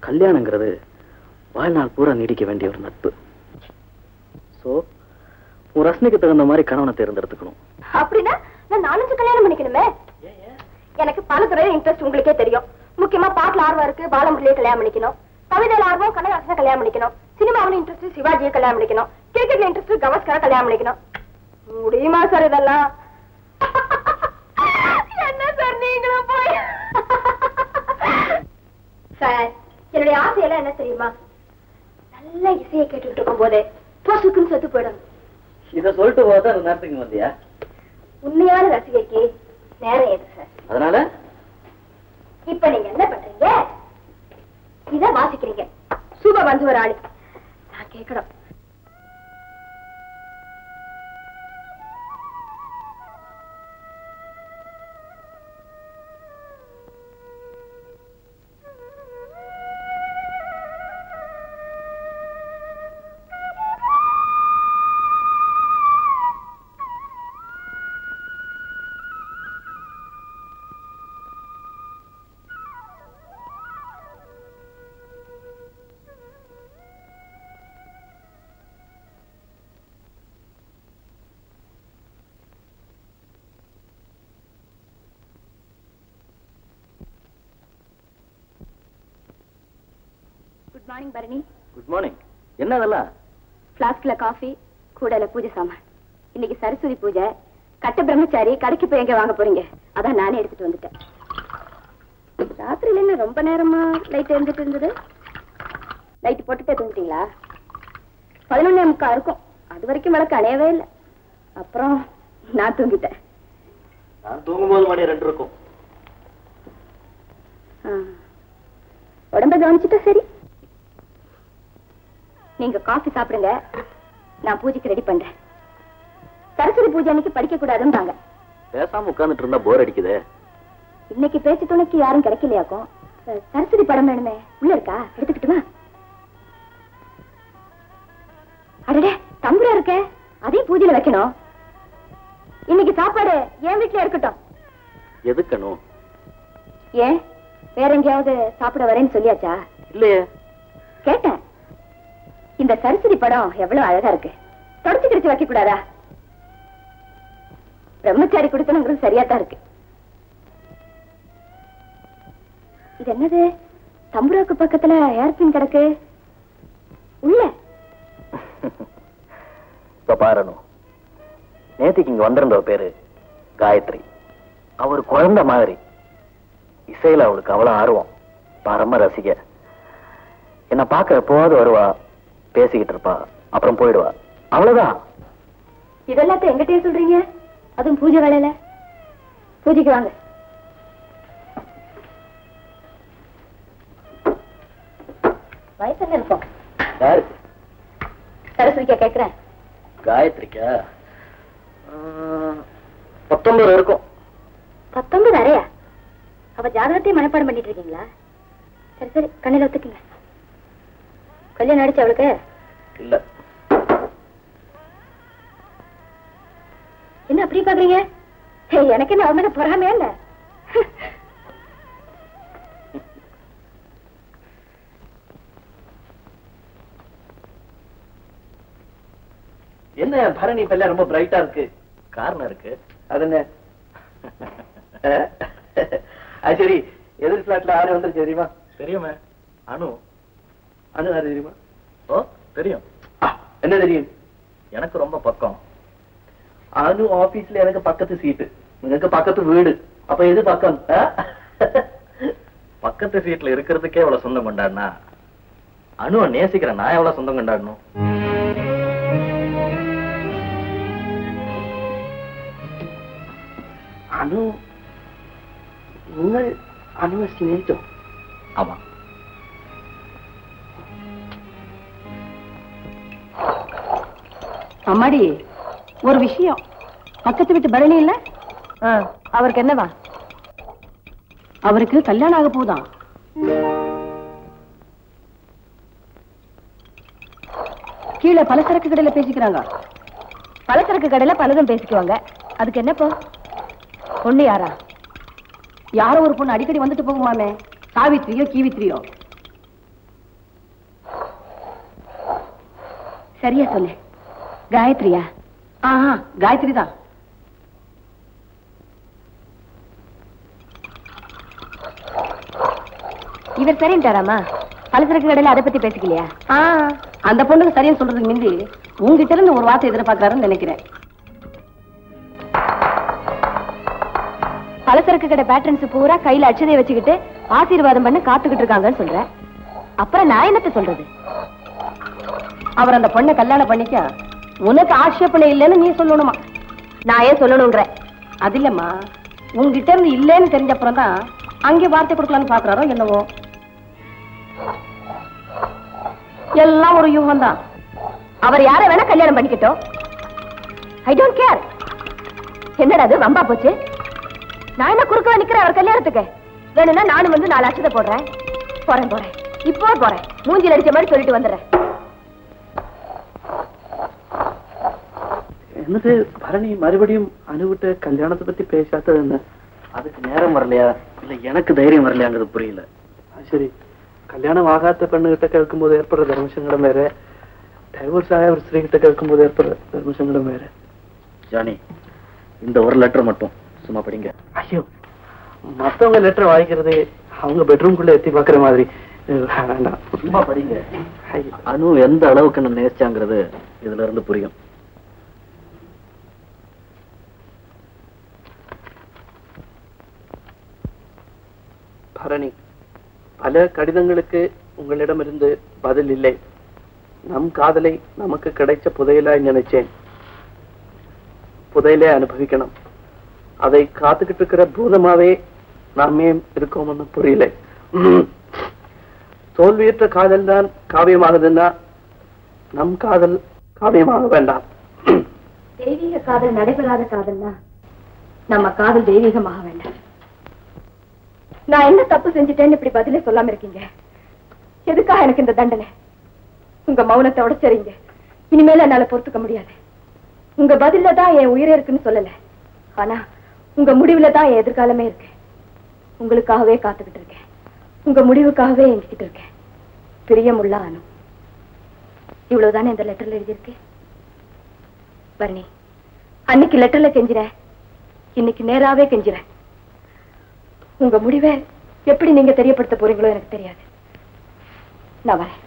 கல்யாணங்கிறது வாழ்நாள் பூரா நீடிக்க வேண்டிய ஒரு நட்பு. சோ உன் ரசனைக்கு தகுந்த மாதிரி கணவனை தேர்ந்தெடுத்துக்கணும். அப்படின்னா நான் 4 கல்யாணம் பண்ணிக்கணுமே? எனக்கு பல துறையில இன்ட்ரெஸ்ட் உங்களுக்கே தெரியும். முக்கியமா பாட்டுல ஆர்வம் இருக்கு, பாலமுரளியை கல்யாணம் பண்ணிக்கணும். கவிதையில ஆர்வம் கண்ணதாசனை கல்யாணம் பண்ணிக்கணும். சினிமாவில இன்ட்ரெஸ்ட் சிவாஜியை கல்யாணம் பண்ணிக்கணும். கிரிக்கெட்ல இன்ட்ரெஸ்ட் கவாஸ்கரை கல்யாணம் பண்ணிக்கணும். முடியுமா சார் இதெல்லாம்? என்ன சார் நீங்களும் போய் சார், என்னுடைய ஆசையெல்லாம் என்ன தெரியுமா? நல்ல இசையை கேட்டுக்கிட்டு இருக்கும் போதே பொசுக்குன்னு செத்து போயிடும். இத சொல்லிட்டு போதான் நேரத்துக்கு வந்தியா? உண்மையான ரசிகைக்கு நேரம் எது சார்? அதனால இப்ப நீங்க என்ன பண்றீங்க? இத வாசிக்கிறீங்க. சுப வந்து ஒரு ஆளு நான் கேட்கணும். Good morning Bharani. Good morning. என்ன அதெல்லாம்? பிளாஸ்க்ல காஃபி, கூடல பூஜை சாமான். இன்னைக்கு சரஸ்வதி பூஜை. கட்ட பிரம்மச்சாரி கடைக்கு போய் எங்க வாங்க போறீங்க? அதான் நானே எடுத்துட்டு வந்துட்டேன். ராத்திரில என்ன ரொம்ப நேரமா லைட் எரிஞ்சிட்டு இருந்தது? லைட் போட்டுட்டே தூங்கிட்டீங்களா? 11:45 இருக்கும். அது வரைக்கும் விளக்கு அணையவே இல்லை. அப்புறம் நான் தூங்கிட்டேன். நான் தூங்கும்போது மணி 2 இருக்கும். உடம்ப கவனிச்சுட்டா சரி. நீங்க காஃபி சாப்பிடுங்க, நான் பூஜைக்கு ரெடி பண்றேன். சரஸ்வதி பூஜை அன்னைக்கு படிக்க கூடாதுன்னு பேசாம உட்கார்ந்துட்டு இருந்தா போர் அடிக்குது. இன்னைக்கு பேச்சு துணைக்கு யாரும் கிடைக்கலையாக்கும். சரஸ்வதி படம் வேணுமே, உள்ள இருக்கா? எடுத்துக்கிட்டுமா? அடடே, தம்புரா இருக்க, அதையும் பூஜையில வைக்கணும். இன்னைக்கு சாப்பாடு என் வீட்டுல இருக்கட்டும். எதுக்கணும்? ஏன் வேற எங்கேயாவது சாப்பிட வரேன்னு சொல்லியாச்சா? இல்லையே. கேட்டேன். இந்த சரஸ்வதி படம் எவ்வளவு அழகா இருக்கு. தொடச்சு கிடிச்சு வைக்க கூடாதா? பிரம்மச்சாரி கொடுக்கணுங்கிறது சரியாத்தான் இருக்கு. இது என்னது? தம்புராக்கு பக்கத்துல ஏர்பின் கிடக்கு. உள்ள பாரணும். நேத்திக்கு இங்க வந்திருந்த பேரு காயத்ரி. அவர் குழந்தை மாதிரி. இசையில அவளுக்கு அவ்வளவு ஆர்வம். பரம ரசிக. என்ன பார்க்க எப்போது வருவா, பேசிக்கிட்டு இருப்பா, அப்புறம் போயிடுவா. அவ்வளவுதான். இதெல்லாத்த எங்கிட்டே சொல்றீங்க? அதுவும் பூஜை வேலையில. பூஜைக்கு வாங்க. வயசு என்ன இருக்கும்? யாருக்கு? சரஸ்வதிக்கா கேட்கிறேன். காயத்ரிக்கா 19 இருக்கும். 19 அறையா? அவ ஜாதகத்தையும் மனப்பாடம் பண்ணிட்டு இருக்கீங்களா? சரி சரி, கண்ணில ஒத்துக்குங்க. கல்யாணம் ஆயிடுச்சு அவளுக்கு? இல்ல. என்ன அப்படி பாக்குறீங்க? எனக்கு என்ன அவ மேல பொறாமையா இல்ல? என்ன பரணி இப்ப ரொம்ப பிரைட்டா இருக்கு? காரணம் இருக்கு. அது என்ன? சரி, எதிர் பிளாட்ல ஆறு வந்துருச்சு தெரியுமா? தெரியுமே. அனு. அனு யாரு தெரியுமா? ஓ தெரியும். என்ன தெரியும்? எனக்கு ரொம்ப பக்கம். அனு ஆபீஸ்ல எனக்கு பக்கத்து சீட்டு, எனக்கு பக்கத்து வீடு. அப்ப எது பக்கம்? பக்கத்து சீட்ல இருக்கிறதுக்கே எவ்வளவு சொந்தம் கொண்டாடினா அனுவை நேசிக்கிறேன் நான் எவ்வளவு சொந்தம் கொண்டாடணும்? அனு, നിങ്ങൾ அனுவை സ്നേഹിച്ചോ? ஆமா. அம்மாடி, ஒரு விஷயம். பக்கத்து வீட்டு பரணி இல்ல, அவருக்கு என்னவா? அவருக்கு கல்யாணம் ஆக போதான். கீழே பலசரக்கு கடையில பேசிக்கிறாங்க. பலசரக்கு கடையில பலதும் பேசிக்குவாங்க. அதுக்கு என்னப்போ? பொண்ணு யாரா? யாரோ ஒரு பொண்ணு அடிக்கடி வந்துட்டு போகுமாமே, சாவித்திரியோ கீவித்திரியோ. சரியா சொல்லு. காயத்ரியா? காயத்ரி தான். இவர் சரின்ட்டாராமா? பலசரக்கு கடையில அதை பத்தி பேசிக்கலையா? அந்த பொண்ணுக்கு சரின்னு சொல்றதுக்கு முந்தி உங்ககிட்ட இருந்து ஒரு வார்த்தை எதிர்பார்க்கறாருன்னு நினைக்கிறேன். பலசரக்கு கடை பேட்டர்ன்ஸ் பூரா கையில அச்சதையை வச்சுக்கிட்டு ஆசீர்வாதம் பண்ண காத்துக்கிட்டு இருக்காங்கன்னு சொல்ற. அப்புறம் நான் என்னத்த சொல்றது? அவர் அந்த பொண்ணை கல்யாணம் பண்ணிக்க உனக்கு ஆட்சேபனை இல்லைன்னு நீ சொல்லணுமா? நான் ஏன் சொல்லணுங்கிற? அது இல்லம்மா, உங்ககிட்ட இருந்து இல்லைன்னு தெரிஞ்ச அப்புறம் தான் அங்கே வார்த்தை கொடுக்கலான்னு பாக்குறாரோ என்னவோ. எல்லாம் ஒரு யூகம் தான். அவர் யாரை வேணா கல்யாணம் பண்ணிக்கிட்டோம். I don't care. என்னடா அது வம்பா போச்சு? நான் என்ன குறுக்க நிக்கிறேன் அவர் கல்யாணத்துக்கு? வேணும்னா நானும் வந்து 4 லட்சத்தை போடுறேன். போறேன் இப்போ போறேன். மூஞ்சில் அடிச்ச மாதிரி சொல்லிட்டு வந்துடுறேன். என்னது பரணி மறுபடியும் அனுவிட்ட கல்யாணத்தை பத்தி பேசாதது என்ன? அதுக்கு நேரம் வரலையா இல்ல எனக்கு தைரியம் வரலையாங்கிறது புரியல. சரி, கல்யாணம் ஆகாத பெண்ணுகிட்ட கேட்கும்போது ஏற்படுற தர்மசங்கடம் வேற, டைவர்ஸ் ஆக ஒரு ஸ்திரீ கிட்ட கேட்கும்போது ஏற்படுற தர்மசங்கடம் வேற. ஜானி, இந்த ஒரு லெட்டர் மட்டும் சும்மா படிங்க. ஐயோ, மத்தவங்க லெட்டர் வாங்கிக்கிறதே அவங்க பெட்ரூம்குள்ள எத்தி பாக்குற மாதிரி. வேண்டாம், சும்மா படிங்க. அனு எந்த அளவுக்கு நான் நேசிச்சாங்கிறது இதுல இருந்து புரியும். பரணி, பல கடிதங்களுக்கு உங்களிடமிருந்து பதில் இல்லை. நம் காதலை நமக்கு கிடைச்ச புதையலாய் நினைச்சேன். புதையலே அனுபவிக்கணும். அதை காத்துக்கிட்டு இருக்கிற பூதமாவே நாமே இருக்கோம்னு புரியல. தோல்வியற்ற காதல் தான் காவியமாகுதுன்னா நம் காதல் காவியமாக வேண்டாம். தெய்வீக காதல் நடைபெறாத காதல்னா நம்ம காதல் தெய்வீகமாக வேண்டாம். நான் என்ன தப்பு செஞ்சுட்டேன்னு இப்படி பதிலே சொல்லாம இருக்கீங்க? எதுக்காக எனக்கு இந்த தண்டனை? உங்க மௌனத்தை உடைச்சறீங்க. இனிமேல என்னால பொறுத்துக்க முடியாது. உங்க பதில தான் என் உயிரே இருக்குன்னு சொல்லல, ஆனா உங்க முடிவுல தான் என் எதிர்காலமே இருக்கு. உங்களுக்காகவே காத்துக்கிட்டு இருக்கேன். உங்க முடிவுக்காகவே எங்கிட்டு இருக்கேன். பிரியமுள்ள அனு. இவ்வளவுதானே இந்த லெட்டர்ல எழுதியிருக்கு. பரணி, அன்னைக்கு லெட்டர்ல கெஞ்சிறேன், இன்னைக்கு நேராவே கெஞ்சிறேன். உங்க முடிவை எப்படி நீங்க தெரியப்படுத்த போறீங்களோ எனக்கு தெரியாது. நான் வரேன்.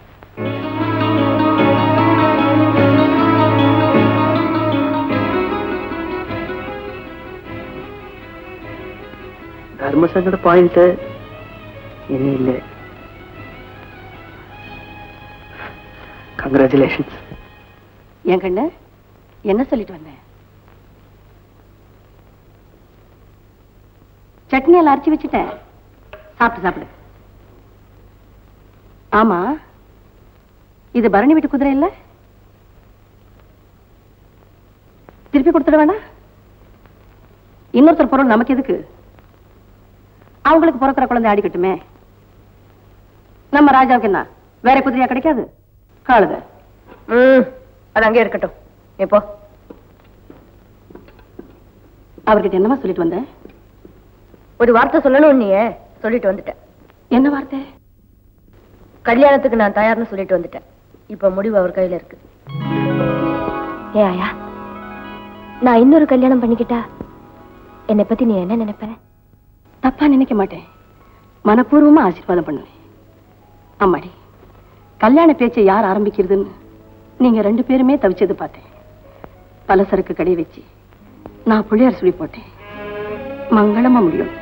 தர்மசங்கட பாயிண்ட் என்ன இல்லை. கங்க்ராச்சுலேஷன்ஸ். என் கண்ணு, என்ன சொல்லிட்டு வந்தேன்? சட்னி எல்லாம் அரைச்சி வச்சுட்டேன், சாப்பிடு. ஆமா, இது பரணி வீட்டு குதிரை இல்ல? திருப்பி கொடுத்துட வேணா? இன்னொருத்தர் பொருள் நமக்கு எதுக்கு? அவங்களுக்கு பிறக்கிற குழந்தை ஆடிக்கட்டுமே. நம்ம ராஜாவுக்கு என்ன வேற குதிரையா கிடைக்காது? காளுத. அது அங்கே இருக்கட்டும். எப்போ அவர்கிட்ட என்னமா சொல்லிட்டு வந்த? ஒரு வார்த்தை சொல்லணும். நீ சொல்லிட்டு வந்துட்டேன். என்ன வார்த்தை? கல்யாணத்துக்கு நான் தயார்னு சொல்லிட்டு வந்துட்டேன். இப்ப முடிவு அவர் கையில இருக்கு. ஏ ஆயா, நான் இன்னொரு கல்யாணம் பண்ணிக்கிட்டா என்னை பத்தி நீ என்ன நினைப்ப? தப்பா நினைக்க மாட்டேன். மனப்பூர்வமா ஆசீர்வாதம் பண்ணுவேன். அம்மாடி, கல்யாண பேச்சை யார் ஆரம்பிக்கிறதுன்னு நீங்க 2 பேருமே தவிச்சது பார்த்தேன். பலசரக்கு கடை வச்சு நான் புள்ளியார் சுழி போட்டேன். மங்களமா முடியும்.